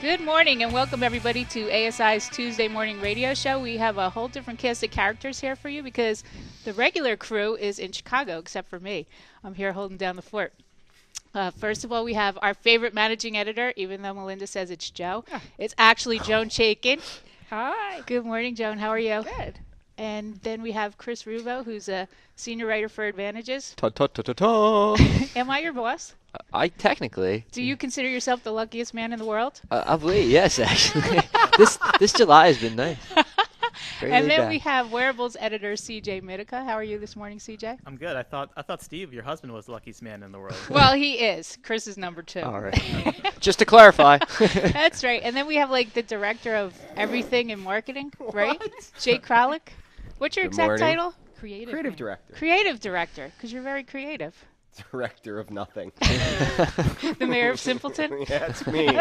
Good morning and welcome everybody to ASI's Tuesday morning radio show. We have a whole different cast of characters here for you because the regular crew is in Chicago except for me. I'm here holding down the fort. First of all, we have our favorite managing editor, even though Melinda says it's Joe. It's actually Joan Chaikin. Hi. Good morning, Joan. How are you? Good. And then we have Chris Ruvo, who's a senior writer for Advantages. Ta-ta-ta-ta-ta. Am I your boss? I technically. Do you consider yourself the luckiest man in the world? I believe, yes, actually. This July has been nice. And then we have wearables editor CJ Mitica. How are you this morning, CJ? I'm good. I thought Steve, your husband, was the luckiest man in the world. Well, he is. Chris is number 2. All right. Just to clarify. That's right. And then we have like the director of everything in marketing, right? Jake Kralik. What's your exact title? Creative director. Creative director, because you're very creative. Director of nothing. The mayor of Simpleton? Yeah, it's me.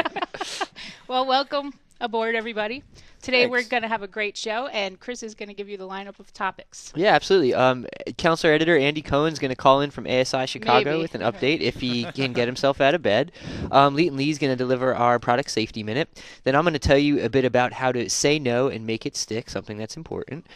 Well, welcome aboard, everybody. Today Thanks. we're going to have a great show, and Chris is going to give you the lineup of topics. Yeah, absolutely. Counselor editor Andy Cohen's going to call in from ASI Chicago with an update if he can get himself out of bed. Leighton Lee's going to deliver our product safety minute. Then I'm going to tell you a bit about how to say no and make it stick, something that's important.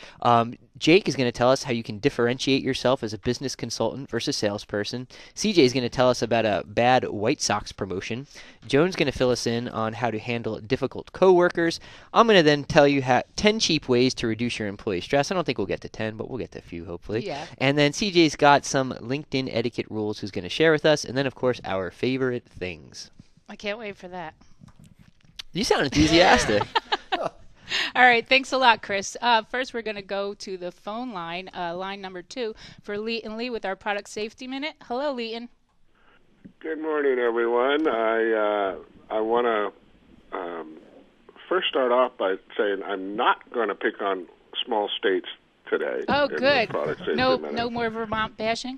Jake is going to tell us how you can differentiate yourself as a business consultant versus salesperson. CJ is going to tell us about a bad White Sox promotion. Joan's going to fill us in on how to handle difficult coworkers. I'm going to then tell you 10 cheap ways to reduce your employee stress. I don't think we'll get to 10, but we'll get to a few, hopefully. Yeah. And then CJ's got some LinkedIn etiquette rules he's going to share with us. And then, of course, our favorite things. I can't wait for that. You sound enthusiastic. All right, thanks a lot, Chris. First, we're going to go to the phone line, line number 2, for Leighton Lee with our product safety minute. Hello, Leighton. Good morning, everyone. I want to first start off by saying I'm not going to pick on small states today. Oh, good. No minute. more Vermont bashing?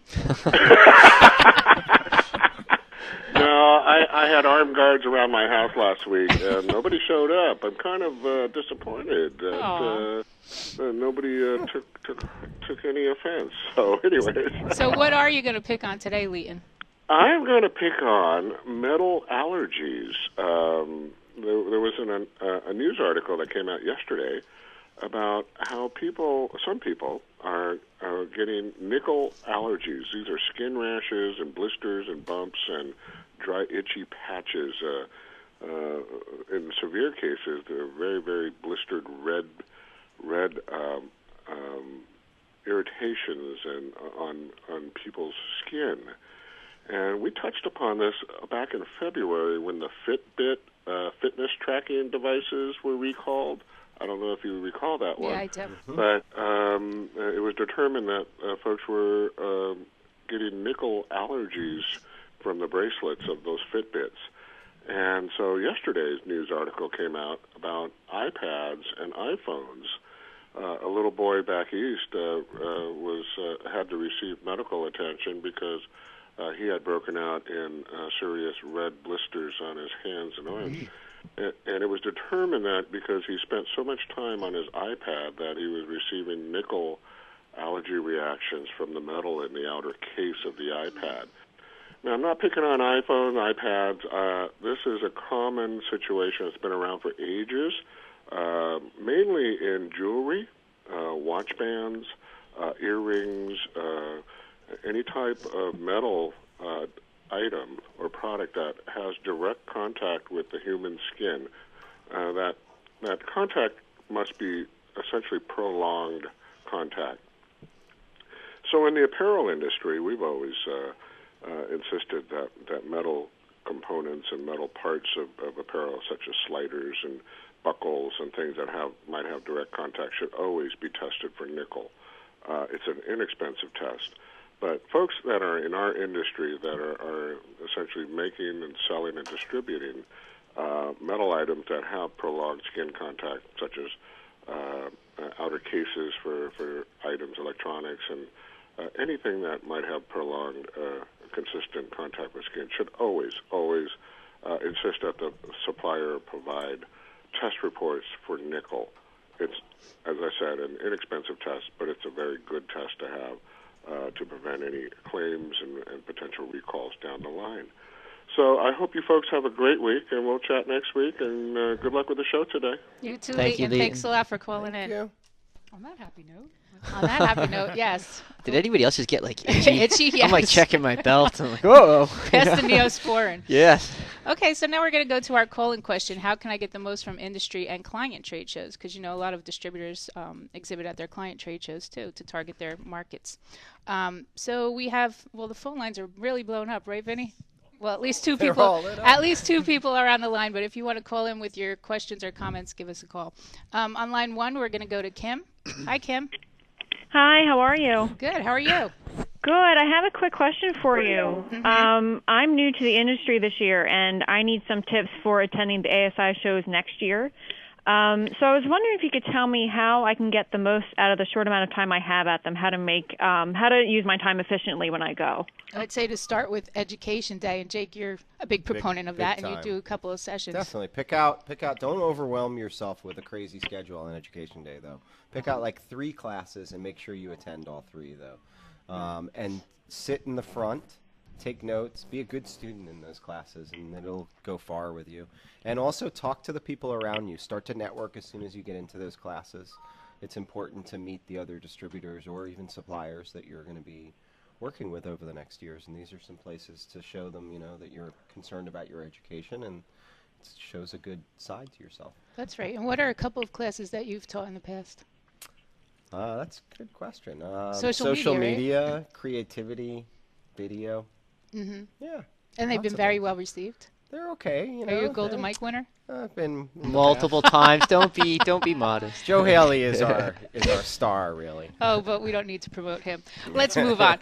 No, I had armed guards around my house last week, and nobody showed up. I'm kind of disappointed that nobody took any offense. So, anyways. So what are you going to pick on today, Leighton? I'm going to pick on metal allergies. There was a news article that came out yesterday about how some people are getting nickel allergies. These are skin rashes and blisters and bumps and dry, itchy patches. In severe cases, they're very, very blistered red irritations and on people's skin. And we touched upon this back in February when the Fitbit fitness tracking devices were recalled. I don't know if you recall that one. Yeah, I do. But it was determined that folks were getting nickel allergies from the bracelets of those Fitbits. And so yesterday's news article came out about iPads and iPhones. A little boy back east had to receive medical attention because he had broken out in serious red blisters on his hands and arms. And it was determined that because he spent so much time on his iPad that he was receiving nickel allergy reactions from the metal in the outer case of the iPad. Now, I'm not picking on iPhones, iPads. This is a common situation that's been around for ages, mainly in jewelry, watch bands, earrings, any type of metal item or product that has direct contact with the human skin. That contact must be essentially prolonged contact. So in the apparel industry, we've always insisted that metal components and metal parts of apparel, such as sliders and buckles and things that might have direct contact, should always be tested for nickel. It's an inexpensive test. But folks that are in our industry that are essentially making and selling and distributing metal items that have prolonged skin contact, such as outer cases for items, electronics, and anything that might have prolonged consistent contact with skin, should always insist that the supplier provide test reports for nickel. It's, as I said, an inexpensive test, but it's a very good test to have to prevent any claims and potential recalls down the line. So I hope you folks have a great week, and we'll chat next week. And good luck with the show today. You too, Thank you, Leighton. Leighton. Thanks a lot for calling in. Yeah. On that happy note. On that happy note, yes. Did anybody else just get like itchy? Itchy, yes. I'm like checking my belt. I'm like, whoa. Pass the Neosporin. Yes. Okay, so now we're going to go to our calling question. How can I get the most from industry and client trade shows? Because, you know, a lot of distributors exhibit at their client trade shows, too, to target their markets. So we have, well, the phone lines are really blown up, right, Vinny? Well, at least two They're people. all lit up. At least two people are on the line. But if you want to call in with your questions or comments, give us a call. On line 1, we're going to go to Kim. Hi, Kim. Hi, how are you? Good. How are you? Good. I have a quick question for you. I'm new to the industry this year, and I need some tips for attending the ASI shows next year. So I was wondering if you could tell me how I can get the most out of the short amount of time I have at them, how to use my time efficiently when I go. I'd say to start with Education Day. And, Jake, you're a big proponent of that, and you time. do a couple of sessions. Definitely. Pick out. Don't overwhelm yourself with a crazy schedule on Education Day, though. Pick out like 3 classes and make sure you attend all 3, though. And sit in the front, take notes, be a good student in those classes, and it'll go far with you. And also talk to the people around you. Start to network as soon as you get into those classes. It's important to meet the other distributors or even suppliers that you're going to be working with over the next years. And these are some places to show them, you know, that you're concerned about your education, and it shows a good side to yourself. That's right. And what are a couple of classes that you've taught in the past? That's a good question. Social media, right? Creativity, video. Mm-hmm. Yeah. And they've lots been of very things. well received. They're okay. You know, Are you a Golden Mike winner? I've been in the Multiple times. Don't be modest. past. Joe Haley is our star, really. Oh, but we don't need to promote him. Let's move on.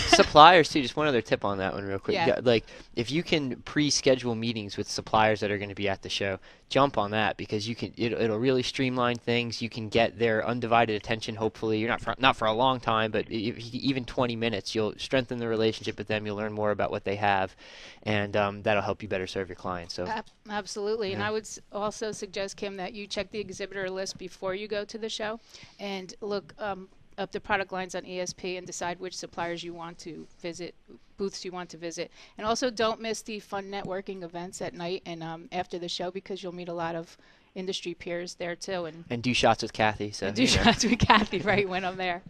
Suppliers too. Just one other tip on that one, real quick. Yeah. Like if you can pre-schedule meetings with suppliers that are going to be at the show, jump on that because you can. It'll really streamline things. You can get their undivided attention. Hopefully, you're not for a long time, but even 20 minutes, you'll strengthen the relationship with them. You'll learn more about what they have, and that'll help you better serve your clients. So Absolutely. Yeah. And I would also suggest, Kim, that you check the exhibitor list before you go to the show and look up the product lines on ESP and decide which suppliers you want to visit, booths you want to visit. And also don't miss the fun networking events at night and after the show because you'll meet a lot of industry peers there too. and do shots with Kathy. So And do shots with Kathy right when I'm there.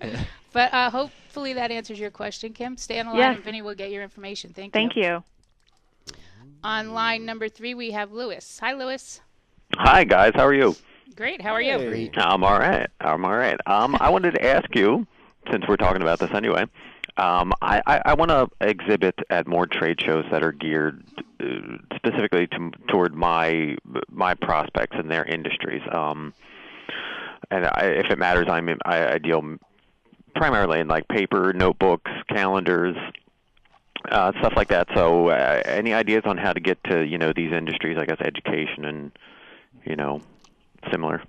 But hopefully that answers your question, Kim. Stay on the line Yes. and Vinny will get your information. Thank you. Thank you. On line number 3, we have Lewis. Hi, Lewis. Hi, guys. How are you? Great. How are you? Hey. I'm all right. I wanted to ask you, since we're talking about this anyway, I want to exhibit at more trade shows that are geared specifically toward my prospects and their industries. And if it matters, I deal primarily in like paper, notebooks, calendars, stuff like that. So any ideas on how to get to, these industries, I guess education and, similar?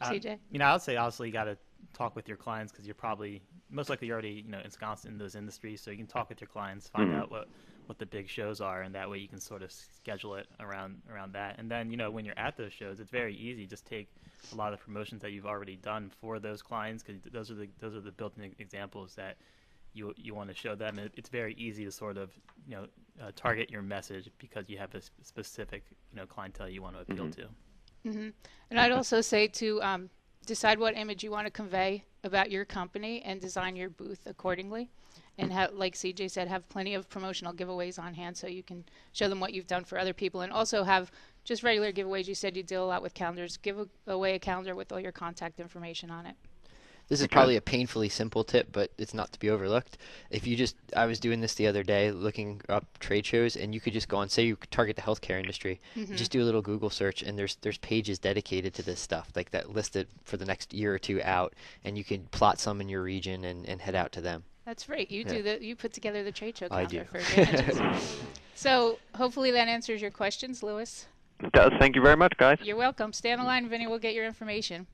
CJ? I would say obviously you got to talk with your clients because you're probably, most likely you're already, ensconced in those industries. So you can talk with your clients, find out what the big shows are, and that way you can sort of schedule it around that. And then, when you're at those shows, it's very easy. Just take a lot of the promotions that you've already done for those clients because those are the built-in examples that you want to show them. It's very easy to sort of target your message because you have a specific clientele you want to appeal to. Mm-hmm. And I'd also say to decide what image you want to convey about your company and design your booth accordingly. And like CJ said, have plenty of promotional giveaways on hand so you can show them what you've done for other people. And also have just regular giveaways. You said you deal a lot with calendars. Give away a calendar with all your contact information on it. This is probably a painfully simple tip, but it's not to be overlooked. I was doing this the other day, looking up trade shows, and you could just go on, say you target the healthcare industry, just do a little Google search, and there's pages dedicated to this stuff, like that listed for the next year or two out, and you can plot some in your region and head out to them. That's right. You put together the trade show I calendar do. for advantages. So hopefully that answers your questions, Lewis. It does. Thank you very much, guys. You're welcome. Stay on the line, Vinny. We'll get your information.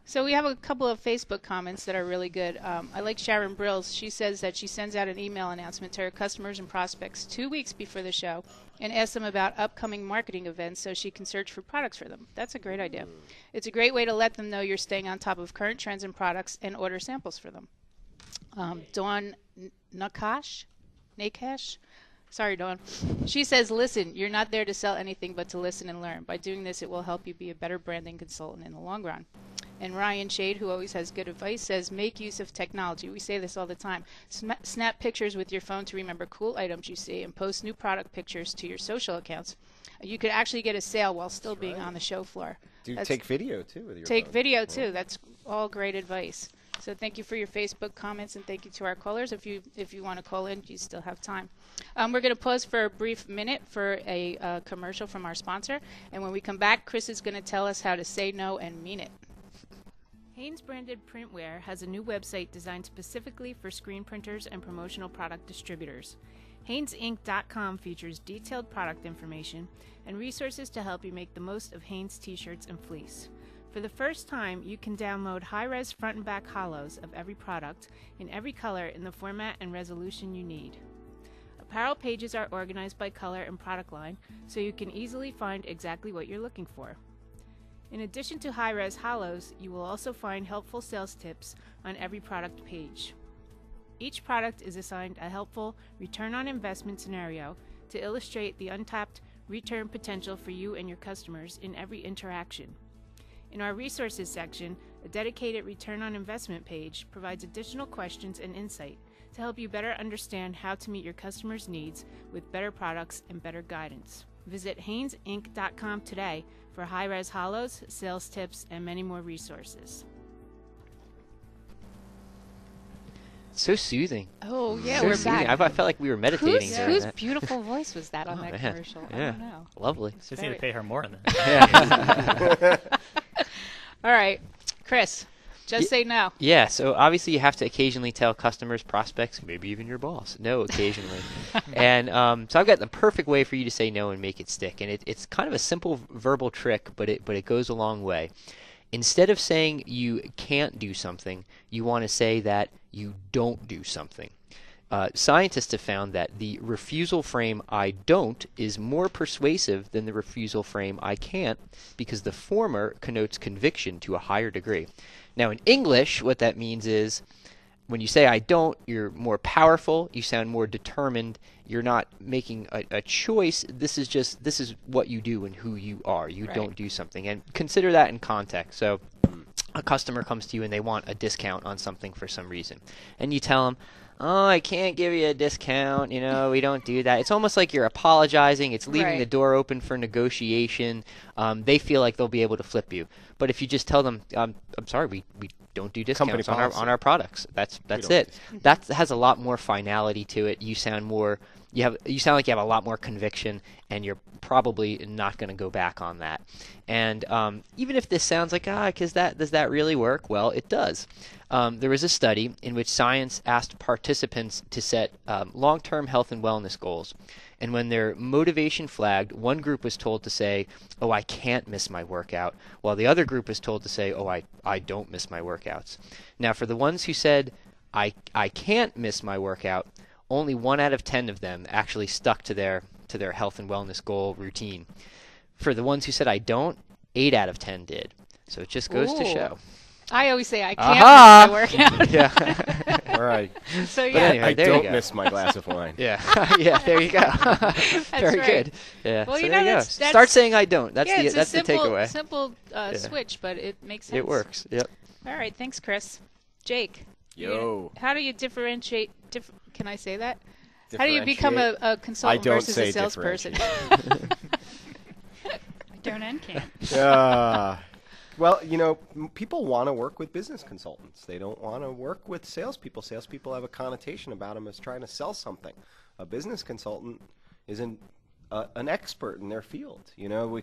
So we have a couple of Facebook comments that are really good. I like Sharon Brills. She says that she sends out an email announcement to her customers and prospects 2 weeks before the show and asks them about upcoming marketing events so she can search for products for them. That's a great idea. It's a great way to let them know you're staying on top of current trends and products and order samples for them. Dawn Nakash Sorry, Dawn. She says, listen, you're not there to sell anything but to listen and learn. By doing this, it will help you be a better branding consultant in the long run. And Ryan Shade, who always has good advice, says, make use of technology. We say this all the time. Snap pictures with your phone to remember cool items you see and post new product pictures to your social accounts. You could actually get a sale while still being on the show floor. Take video, too, with your Take phone. video, too. That's all great advice. So thank you for your Facebook comments, and thank you to our callers. If you want to call in, you still have time. We're going to pause for a brief minute for a commercial from our sponsor. And when we come back, Chris is going to tell us how to say no and mean it. Hanes branded printwear has a new website designed specifically for screen printers and promotional product distributors. HanesInc.com features detailed product information and resources to help you make the most of Hanes t-shirts and fleece. For the first time, you can download high-res front and back holos of every product in every color in the format and resolution you need. Apparel pages are organized by color and product line, so you can easily find exactly what you're looking for. In addition to high-res holos, you will also find helpful sales tips on every product page. Each product is assigned a helpful return on investment scenario to illustrate the untapped return potential for you and your customers in every interaction. In our resources section, a dedicated return on investment page provides additional questions and insight to help you better understand how to meet your customers' needs with better products and better guidance. Visit HanesInc.com today for high-res holos, sales tips, and many more resources. So soothing. Oh, yeah, So we're soothing. back. I felt like we were meditating during Whose that. beautiful voice was that on that man. commercial? Yeah. I don't know. Lovely. Just need to pay her more than that. Yeah. All right, Chris, just say no. Yeah, so obviously you have to occasionally tell customers, prospects, maybe even your boss, no occasionally. And so I've got the perfect way for you to say no and make it stick. And it's kind of a simple verbal trick, but it goes a long way. Instead of saying you can't do something, you want to say that you don't do something. Scientists have found that the refusal frame I don't is more persuasive than the refusal frame I can't, because the former connotes conviction to a higher degree. Now in English, what that means is when you say I don't, you're more powerful, you sound more determined, you're not making a choice, this is what you do and who you are. You don't do something. And consider that in context. So a customer comes to you and they want a discount on something for some reason. And you tell them, oh, I can't give you a discount, we don't do that. It's almost like you're apologizing. It's leaving the door open for negotiation. They feel like they'll be able to flip you. But if you just tell them, I'm sorry, we don't do discounts on our products. That's it. That has a lot more finality to it. You sound like you have a lot more conviction, and you're probably not going to go back on that. And even if this sounds like, does that really work? Well, it does. There was a study in which science asked participants to set long-term health and wellness goals. And when their motivation flagged, one group was told to say, oh, I can't miss my workout, while the other group was told to say, oh, I don't miss my workouts. Now, for the ones who said, I can't miss my workout, only 1 out of 10 of them actually stuck to their health and wellness goal routine. For the ones who said I don't, 8 out of 10 did. So it just goes to show. I always say I can't miss my workout. Yeah. All right. So But anyway, I there you don't go. miss my glass of wine. Yeah. Yeah, there you go. Very right. good. Yeah. Well, so you there know, you go. that's Start saying I don't. That's it's the takeaway. simple switch, but it makes sense. It works. Yep. All right, thanks, Chris. Jake. Yo. How do you differentiate? Can I say that? How do you become a consultant I don't versus say a salesperson? I don't and can't. Well, people want to work with business consultants. They don't want to work with salespeople. Salespeople have a connotation about them as trying to sell something. A business consultant is an expert in their field.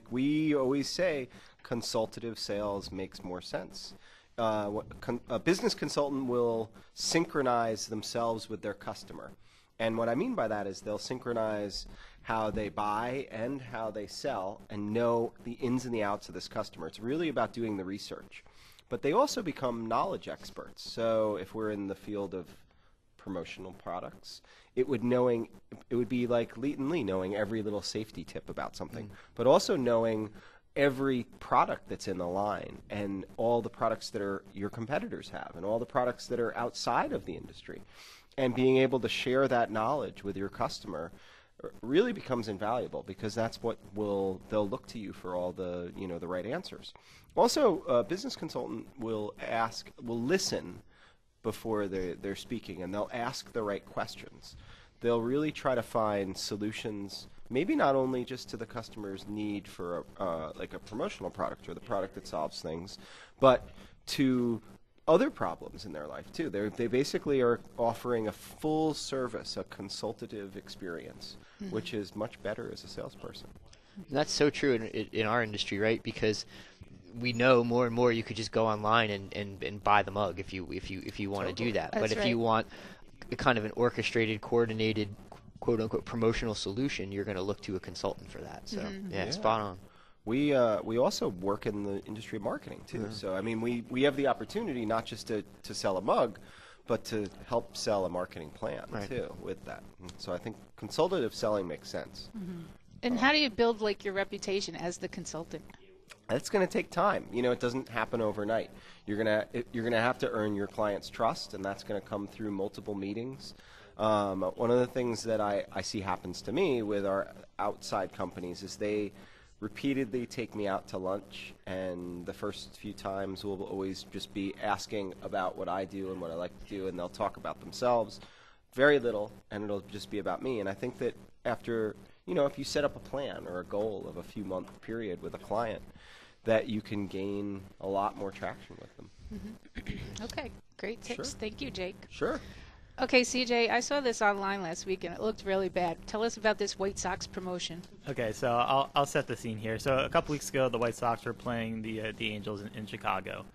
We always say consultative sales makes more sense. A business consultant will synchronize themselves with their customer. And what I mean by that is they'll synchronize how they buy and how they sell and know the ins and the outs of this customer. It's really about doing the research. But they also become knowledge experts. So if we're in the field of promotional products, it would be like Leighton Lee knowing every little safety tip about something, but also knowing every product that's in the line and all the products that your competitors have and all the products that are outside of the industry. And being able to share that knowledge with your customer really becomes invaluable, because that's what they'll look to you for all the the right answers. Also, a business consultant will listen before they're speaking, and they'll ask the right questions. They'll really try to find solutions, maybe not only just to the customer's need for like a promotional product or the product that solves things, but to other problems in their life too. They basically are offering a full service, a consultative experience, which is much better as a salesperson. And that's so true in our industry, right? Because we know more and more you could just go online and buy the mug if you want to do that. That's but if right. you want a kind of an orchestrated, coordinated, quote unquote promotional solution, you're going to look to a consultant for that. So yeah, spot on. We also work in the industry of marketing too. So I mean, we have the opportunity not just to sell a mug, but to help sell a marketing plan too with that. And so I think consultative selling makes sense. And how do you build like your reputation as the consultant? It's going to take time. It doesn't happen overnight. You're gonna have to earn your client's trust, and that's going to come through multiple meetings. One of the things that I see happens to me with our outside companies is they repeatedly take me out to lunch, and the first few times will always just be asking about what I do and what I like to do, and they'll talk about themselves very little, and it'll just be about me. And I think that after, if you set up a plan or a goal of a few month period with a client, that you can gain a lot more traction with them. Okay, great tips. Sure. Thank you, Jake. Sure. Okay, CJ, I saw this online last week and it looked really bad. Tell us about this White Sox promotion. Okay, so I'll set the scene here. So a couple weeks ago, the White Sox were playing the Angels in Chicago,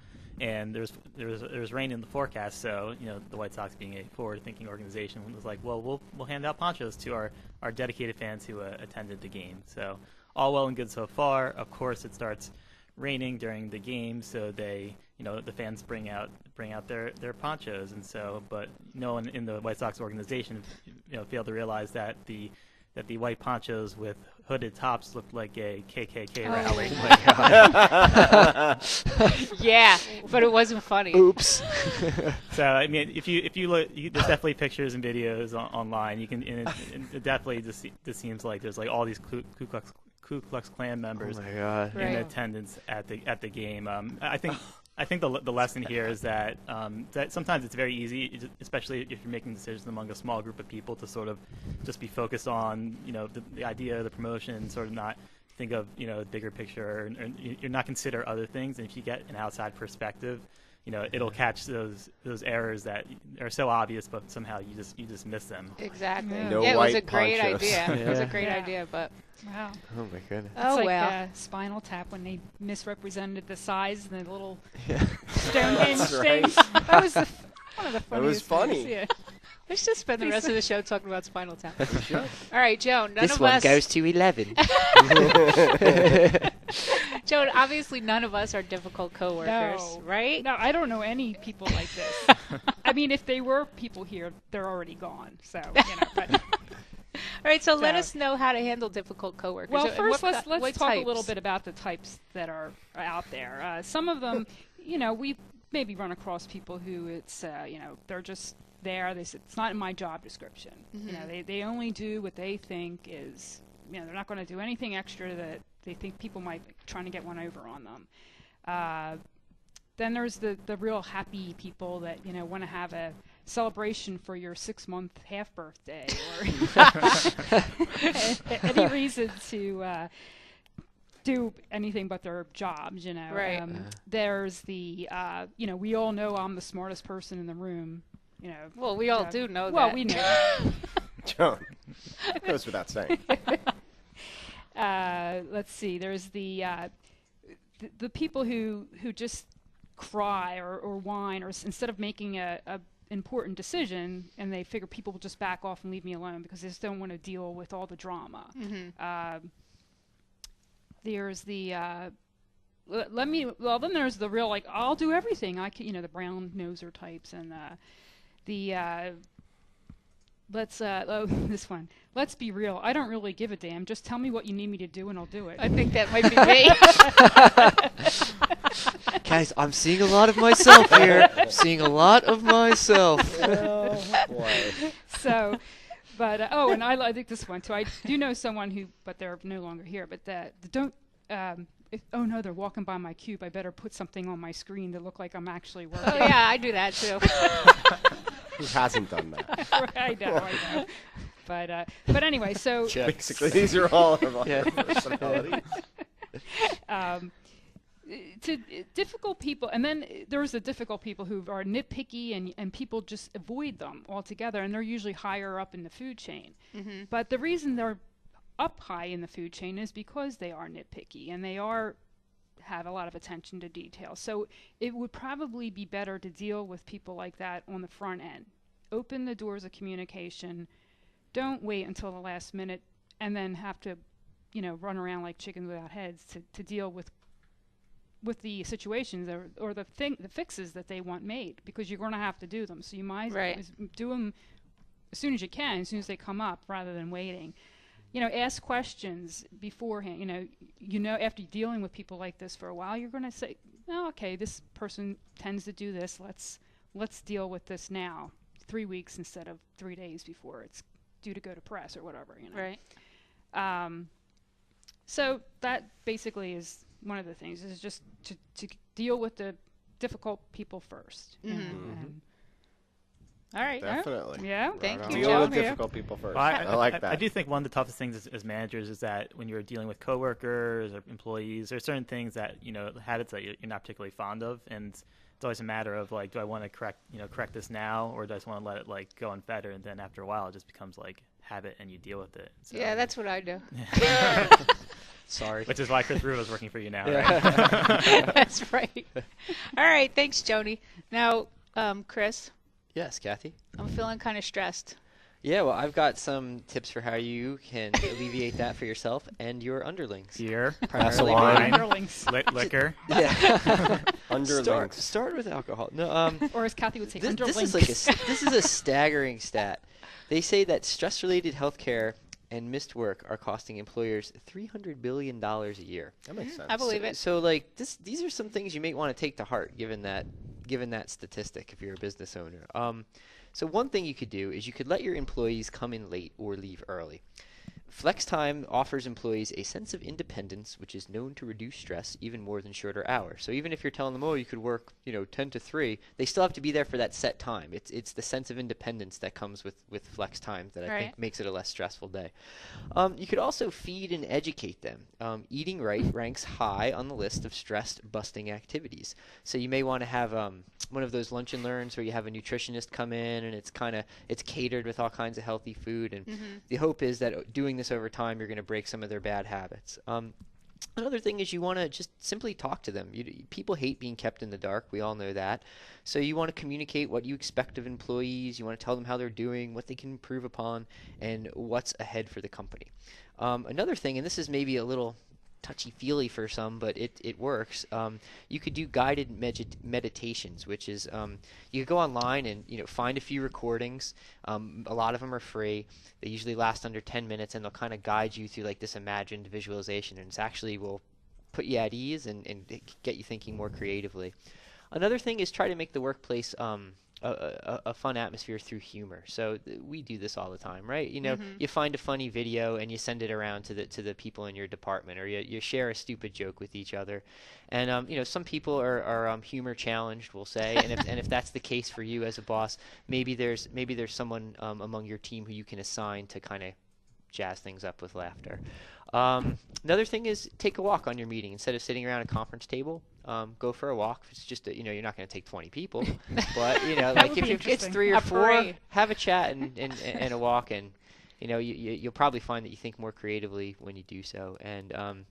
and there was rain in the forecast. So the White Sox, being a forward-thinking organization, was like, well, we'll hand out ponchos to our dedicated fans who attended the game. So all well and good so far. Of course, it starts raining during the game, so the fans bring out their ponchos, and so, but no one in the White Sox organization failed to realize that the white ponchos with hooded tops looked like a KKK rally. Oh my God. Yeah, but it wasn't funny. Oops. So I mean, if you look, there's definitely pictures and videos online. You can, and it definitely just seems like there's like all these Ku Klux Klan members in attendance at the game. I think the lesson here is that sometimes it's very easy, especially if you're making decisions among a small group of people, to sort of just be focused on the idea of the promotion, sort of not think of the bigger picture, and you're not consider other things. And if you get an outside perspective, it'll catch those errors that are so obvious, but somehow you just miss them. Exactly. No it was a white great ponchos. idea. It was a great idea, but Wow. Oh my goodness. oh It's well. like Spinal Tap when they misrepresented the size and the little Yeah. Stonehenge That's thing. right. That was one of the funniest That was funny. things, yeah. Let's just spend the rest of the show talking about Spinal Tap. Sure. All right, Joan. None This of one us. goes to 11. Joan, obviously none of us are difficult coworkers, No. right? No, I don't know any people like this. I mean, if they were people here, they're already gone. So, but All right, so let So- us know how to handle difficult coworkers. well, And first what let's talk types? a little bit about the types that are out there. Some of them, we maybe run across people who it's they're just there. They said it's not in my job description. They only do what they think is they're not going to do anything extra that they think people might be trying to get one over on them. Then there's the real happy people that want to have a celebration for your 6-month half birthday or any reason to do anything but their jobs. Right. There's the we all know I'm the smartest person in the room. Well, we all do know well, that. we know. Joan, goes without saying. Let's see. There's the people who just cry or whine, or instead of making a important decision, and they figure people will just back off and leave me alone because they just don't want to deal with all the drama. There's the then there's the real I'll do everything. I can, the brown noser types, and this one. Let's be real. I don't really give a damn. Just tell me what you need me to do, and I'll do it. I think that might be me. Guys, I'm seeing a lot of myself here. Seeing a lot of myself. Oh, boy. So But and I think this one too. I do know someone who, but they're no longer here. But don't. Oh no, they're walking by my cube. I better put something on my screen to look like I'm actually working. Oh yeah, I do that too. Who hasn't done that? I know. But anyway, so basically these are all of our personalities. To difficult people, and then there's the difficult people who are nitpicky, and people just avoid them altogether, and they're usually higher up in the food chain. Mm-hmm. But the reason they're up high in the food chain is because they are nitpicky, and they have a lot of attention to detail. So it would probably be better to deal with people like that on the front end. Open the doors of communication. Don't wait until the last minute and then have to, run around like chickens without heads to deal with the situations or the fixes that they want made, because you're going to have to do them. So you might do them as soon as you can, as soon as they come up, rather than waiting. Ask questions beforehand. After dealing with people like this for a while, you're going to say, "Oh, okay, this person tends to do this. Let's deal with this now. 3 weeks instead of 3 days before it's due to go to press or whatever." Right. So that basically is one of the things, is just to deal with the difficult people first. Mm-hmm. All right. Definitely. Yeah. Thank you, Deal with Joe. difficult people first. Well, I like that. I do think one of the toughest things as managers is that when you're dealing with coworkers or employees, there are certain things that, habits that you're not particularly fond of, and it's always a matter of like, do I want to correct this now, or do I just want to let it like go unfettered, and then after a while it just becomes like habit and you deal with it. So, yeah, that's what I do. Sorry. Which is why Chris Rue is working for you now, Yeah. right? That's right. All right, thanks, Joni. Now, Chris, Yes, Kathy. I'm feeling kind of stressed. Yeah, well, I've got some tips for how you can alleviate that for yourself and your underlings. Beer, Primarily wine, Underlings. liquor. Yeah. Underlings. Start with alcohol. No, Or as Kathy would say, this underlings. is a staggering stat. They say that stress-related healthcare and missed work are costing employers $300 billion a year. That makes sense. I believe it. So like these are some things you may want to take to heart, given that statistic, if you're a business owner. So one thing you could do is you could let your employees come in late or leave early. Flex time offers employees a sense of independence, which is known to reduce stress even more than shorter hours. So even if you're telling them, oh, you could work, 10 to 3, they still have to be there for that set time. It's the sense of independence that comes with flex time that I think makes it a less stressful day. You could also feed and educate them. Eating right ranks high on the list of stress-busting activities. So you may want to have one of those lunch and learns where you have a nutritionist come in, and it's catered with all kinds of healthy food. And the hope is that doing this over time, you're going to break some of their bad habits. Another thing is you want to just simply talk to them. People hate being kept in the dark. We all know that. So you want to communicate what you expect of employees. You want to tell them how they're doing, what they can improve upon, and what's ahead for the company. Another thing, and this is maybe a little touchy-feely for some, but it works. You could do guided meditations, which is you could go online and find a few recordings. A lot of them are free. They usually last under 10 minutes, and they'll kind of guide you through like this imagined visualization, and it actually will put you at ease and get you thinking more creatively. Another thing is try to make the workplace a fun atmosphere through humor. So we do this all the time, right? You find a funny video and you send it around to the people in your department, or you share a stupid joke with each other. And some people are humor challenged, we'll say, and if that's the case for you as a boss, maybe there's someone among your team who you can assign to kind of jazz things up with laughter. Another thing is take a walk on your meeting. Instead of sitting around a conference table, go for a walk. It's just you're not going to take 20 people, but like if it's 3 or 4, have a chat and a walk, and you'll probably find that you think more creatively when you do so. And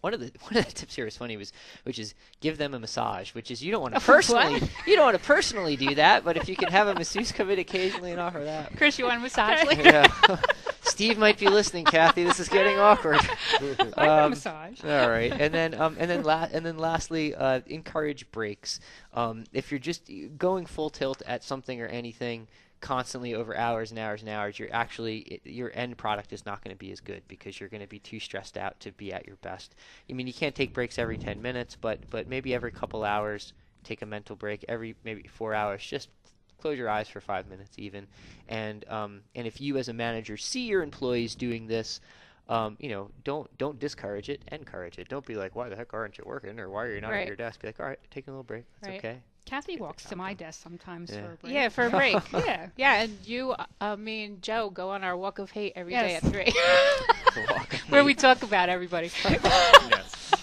one of the tips here is funny, which is give them a massage, which is you don't want to personally do that, but if you can have a masseuse come in occasionally and offer that. Chris, you want a massage later? Yeah. Steve might be listening, Kathy. This is getting awkward. Massage. All right, and then lastly, encourage breaks. If you're just going full tilt at something or anything constantly over hours and hours and hours, your end product is not going to be as good because you're going to be too stressed out to be at your best. I mean, you can't take breaks every 10 minutes, but maybe every couple hours, take a mental break. Every maybe 4 hours, just close your eyes for 5 minutes even. And if you as a manager see your employees doing this, don't discourage it, encourage it. Don't be like, why the heck aren't you working, or why are you not at your desk? Be like, all right, taking a little break. That's okay. Kathy walks to my desk sometimes for a break. Yeah, for a break. Yeah. Yeah, and you, me and Joe go on our walk of hate every day Yes. at 3. Where we talk about everybody. Yes.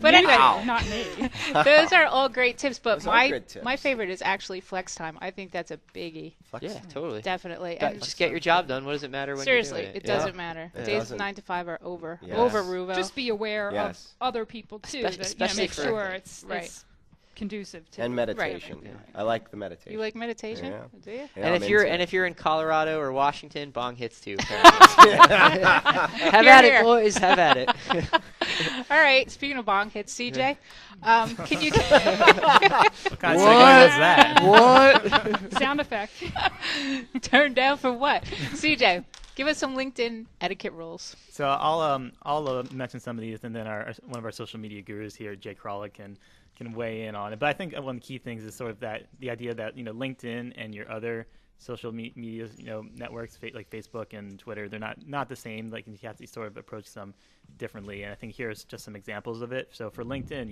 But anyway, Not me. those are all great tips. But Those are good tips. my favorite is actually flex time. I think that's a biggie. Yeah, totally. Definitely. Got- And just get your job done. What does it matter when seriously, you're doing it doesn't matter. It Days doesn't. 9 to 5 are over. Yes. Over, Ruvo. Just be aware Yes. of other people too. Especially make for- sure it's Right. conducive to. And meditation. Right. I like the meditation. You like meditation? Yeah. Do you? Yeah, And I'm if into you're in Colorado or Washington, bong hits too. Have at Here. it, boys. Have at it. All right. Speaking of bong hits, CJ, can you What kind of segment is that? What? Sound effect. turn down for what? CJ, give us some LinkedIn etiquette rules. So I'll mention some of these, and then one of our social media gurus here, Jay Crawley, can weigh in on it. But I think one of the key things is sort of that the idea that LinkedIn and your other social media networks like Facebook and Twitter, they're not the same. Like you have to sort of approach them differently. And I think here's just some examples of it. So for LinkedIn,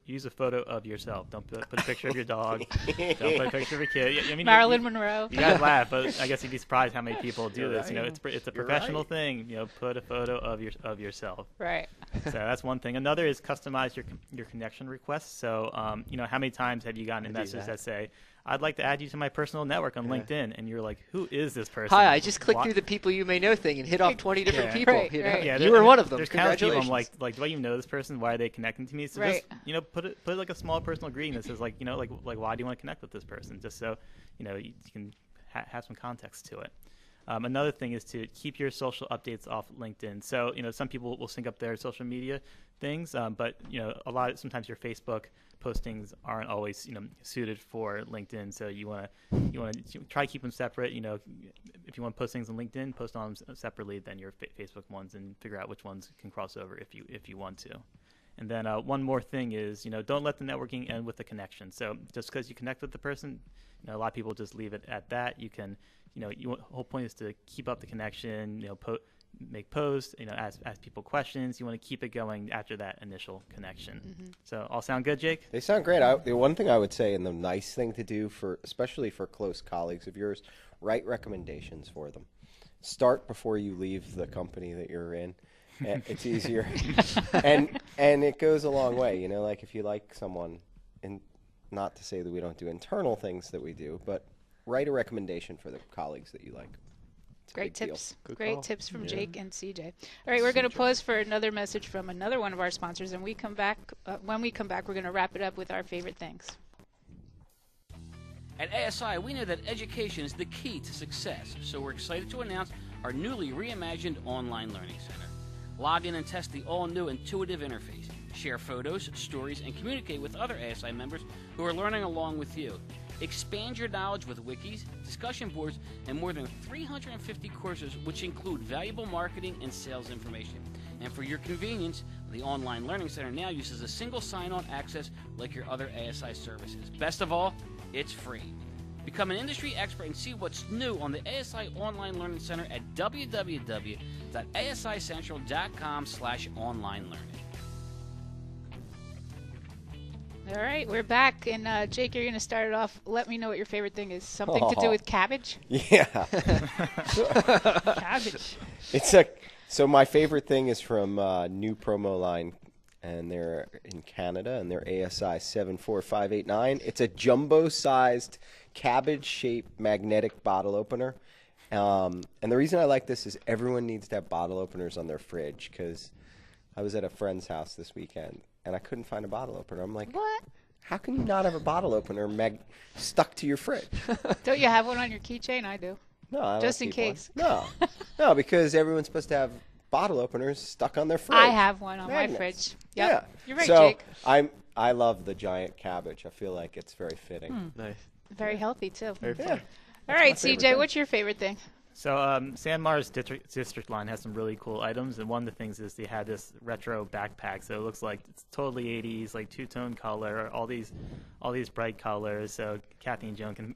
use a photo of yourself. Don't put a picture of your dog. Don't put a picture of your kid. I mean, Marilyn Monroe. You guys laugh, but I guess you'd be surprised how many people do You're this. right. It's a You're professional right. thing. Put a photo of yourself. Right. So that's one thing. Another is customize your connection requests. So how many times have you gotten a message that say, "I'd like to add you to my personal network on LinkedIn," and you're like, "Who is this person?" Hi, I just clicked Why- through the people you may know thing and hit off 20 different people. Right, you know? right. Yeah, You were one of them. There's countless people. I'm Congratulations. like, do I even know this person? Why are they connecting to me? So Right. just put like a small personal greeting that says like why do you want to connect with this person? Just so you can have some context to it. Another thing is to keep your social updates off LinkedIn. So some people will sync up their social media things, but sometimes your Facebook postings aren't always suited for LinkedIn. So you want to try to keep them separate. If you want to post things on LinkedIn, post on them separately than your Facebook ones, and figure out which ones can cross over if you want to. And then one more thing is, don't let the networking end with the connection. So just because you connect with the person, a lot of people just leave it at that. You can, the whole point is to keep up the connection. Make posts. Ask people questions. You want to keep it going after that initial connection. Mm-hmm. So all sound good, Jake? They sound great. The one thing I would say, and the nice thing to do especially for close colleagues of yours, write recommendations for them. Start before you leave the company that you're in. It's easier, and it goes a long way. Like if you like someone, and not to say that we don't do internal things that we do, but write a recommendation for the colleagues that you like. It's a Great big deal. tips. Good Great call. tips from Jake and CJ. All right, we're going to pause for another message from another one of our sponsors, and when we come back, we're going to wrap it up with our favorite things. At ASI, we know that education is the key to success, so we're excited to announce our newly reimagined online learning center. Log in and test the all-new intuitive interface. Share photos, stories, and communicate with other ASI members who are learning along with you. Expand your knowledge with wikis, discussion boards, and more than 350 courses, which include valuable marketing and sales information. And for your convenience, the Online Learning Center now uses a single sign-on access like your other ASI services. Best of all, it's free. Become an industry expert and see what's new on the ASI Online Learning Center at www.asicentral.com/online-learning. All right, we're back, and Jake, you're going to start it off. Let me know what your favorite thing is. Something to do with cabbage? Yeah. Cabbage. So my favorite thing is from new promo line, and they're in Canada, and they're ASI 74589. It's a jumbo-sized cabbage-shaped magnetic bottle opener. And the reason I like this is everyone needs to have bottle openers on their fridge, because I was at a friend's house this weekend, and I couldn't find a bottle opener. I'm like, What? how can you not have a bottle opener stuck to your fridge? Don't you have one on your keychain? I do. No, I don't Just in keep one. case. No, because everyone's supposed to have bottle openers stuck on their fridge. I have one on Magnets. my fridge. Yeah, Yep. You're right, so Jake. I love the giant cabbage. I feel like it's very fitting. Nice. Very healthy, too. Very Yeah. fun. All right, my favorite CJ, thing. what's your favorite thing? So Sanmar's district line has some really cool items, and one of the things is they had this retro backpack. So it looks like it's totally 80s, like two-tone color, all these bright colors. So Kathy and Joan can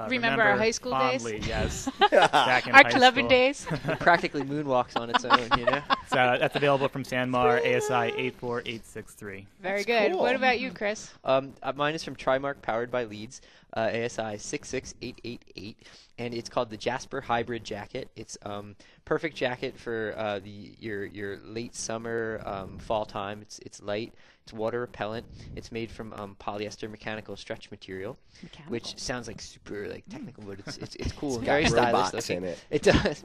remember our high school fondly, days. Yes, back in Our high clubbing school. days. It practically moonwalks on its own, you know. So that's available from Sanmar, ASI 84863. Very That's good. cool. What about you, Chris? Mine is from Trimark, powered by Leeds, ASI 66888, and it's called the Jasper Hybrid Jacket. It's perfect jacket for your late summer, fall time. It's light. It's water repellent. It's made from polyester mechanical stretch material, which sounds like super technical, but it's cool and very stylish robots looking. in it. It does.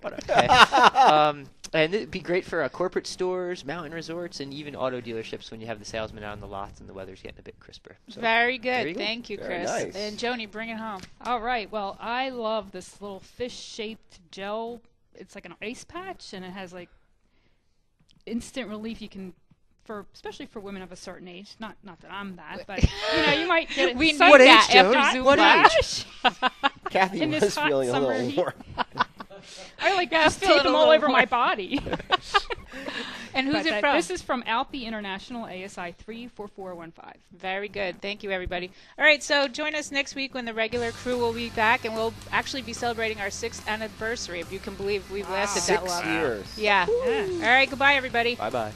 Okay. And it'd be great for corporate stores, mountain resorts, and even auto dealerships when you have the salesman out on the lots and the weather's getting a bit crisper. So, Very there good. you go. Thank you, Very Chris. nice. And Joni, bring it home. All right. Well, I love this little fish-shaped gel. It's like an ice patch, and it has like instant relief. You can, especially for women of a certain age. Not that I'm that, but you might get it. We some- need What that age, after Joan? Zoom What class. Kathy In this was hot feeling a summer little heat. warm. I like Yeah, just feel it tape a them all little over more. my body. And who's But it from? This is from Alpi International, ASI 34415. Very good. Thank you, everybody. All right, so join us next week when the regular crew will be back, and we'll actually be celebrating our 6th anniversary, if you can believe we've lasted that 6 long. years. Yeah. Yeah. All right, goodbye, everybody. Bye-bye.